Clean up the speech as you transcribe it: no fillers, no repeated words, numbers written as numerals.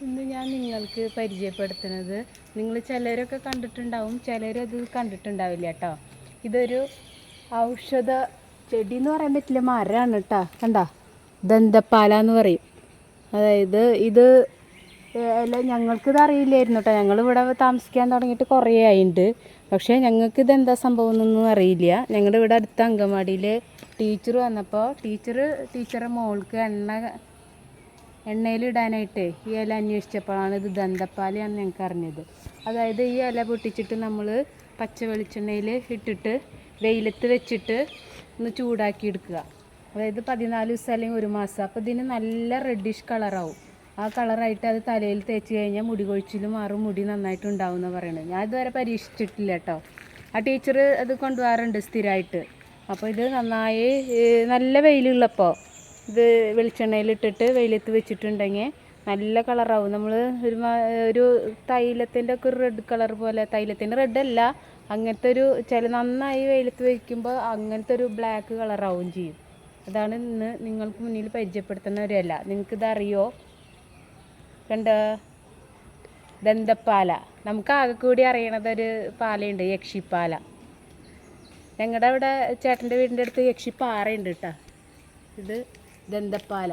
ഇന്ന് ഞാൻ നിങ്ങൾക്ക് പരിചയപ്പെടുത്തുന്നത്, നിങ്ങൾ ചിലരൊക്കെ കണ്ടിട്ടുണ്ടാവും, ചിലരത് കണ്ടിട്ടുണ്ടാവില്ല കേട്ടോ. ഇതൊരു ഔഷധ ചെടി എന്ന് പറയാൻ പറ്റില്ല, മരമാണ് കേട്ടോ. കണ്ടോ, ദന്തപ്പാല എന്ന് പറയും. അതായത് ഇത് അല്ല, ഞങ്ങൾക്കിത് അറിയില്ലായിരുന്നു കേട്ടോ. ഞങ്ങളിവിടെ താമസിക്കാൻ തുടങ്ങിയിട്ട് കുറേ ആയിട്ടുണ്ട്. പക്ഷേ ഞങ്ങൾക്കിത് എന്താ സംഭവം എന്നൊന്നും അറിയില്ല. ഞങ്ങളുടെ ഇവിടെ അടുത്ത അങ്കമാടിയിൽ ടീച്ചർ വന്നപ്പോൾ ടീച്ചറെ മോൾക്ക് എണ്ണയിലിടാനായിട്ട് ഈ ഇല അന്വേഷിച്ചപ്പോഴാണ് ഇത് ദന്തപ്പാലയാണെന്ന് ഞങ്ങൾക്ക് അറിഞ്ഞത്. അതായത് ഈ ഇല പൊട്ടിച്ചിട്ട് നമ്മൾ പച്ച വെളിച്ചെണ്ണയിൽ ഇട്ടിട്ട് വെയിലത്ത് വെച്ചിട്ട് ഒന്ന് ചൂടാക്കി എടുക്കുക. അതായത് 14 ദിവസം അല്ലെങ്കിൽ 1 മാസം. അപ്പോൾ ഇതിന് നല്ല റെഡിഷ് കളറാവും. ആ കളറായിട്ട് അത് തലയിൽ തേച്ച് കഴിഞ്ഞാൽ മുടി കൊഴിച്ചിൽ മാറും, മുടി നന്നായിട്ട് ഉണ്ടാവും എന്നാണ് പറയുന്നത്. ഞാൻ ഇതുവരെ പരീക്ഷിച്ചിട്ടില്ല കേട്ടോ. ആ ടീച്ചർ അത് കൊണ്ടുപോകാറുണ്ട് സ്ഥിരമായിട്ട്. അപ്പോൾ ഇത് നന്നായി നല്ല വെയിലുള്ളപ്പോൾ ഇത് വെളിച്ചെണ്ണയിലിട്ടിട്ട് വെയിലത്ത് വെച്ചിട്ടുണ്ടെങ്കിൽ നല്ല കളറാവും. നമ്മൾ ഒരു തൈലത്തിൻ്റെ ഒക്കെ ഒരു റെഡ് കളർ പോലെ, തൈലത്തിൻ്റെ റെഡ് അല്ല, അങ്ങനത്തെ ഒരു നന്നായി വെയിലത്ത് വയ്ക്കുമ്പോൾ അങ്ങനത്തെ ഒരു ബ്ലാക്ക് കളറാവും ചെയ്യും. അതാണ് ഇന്ന് നിങ്ങൾക്ക് മുന്നിൽ പരിചയപ്പെടുത്തുന്ന ഒരു ഇല. നിങ്ങൾക്കിതറിയോ? കണ്ട ദന്തപ്പാല. നമുക്ക് ആകെ കൂടി അറിയണത് ഒരു പാലയുണ്ട്, യക്ഷിപ്പാല. ഞങ്ങളുടെ അവിടെ ചേട്ടൻ്റെ വീടിൻ്റെ അടുത്ത് യക്ഷിപ്പാറയുണ്ട് കേട്ടോ. ഇത് ദന്തപ്പാല.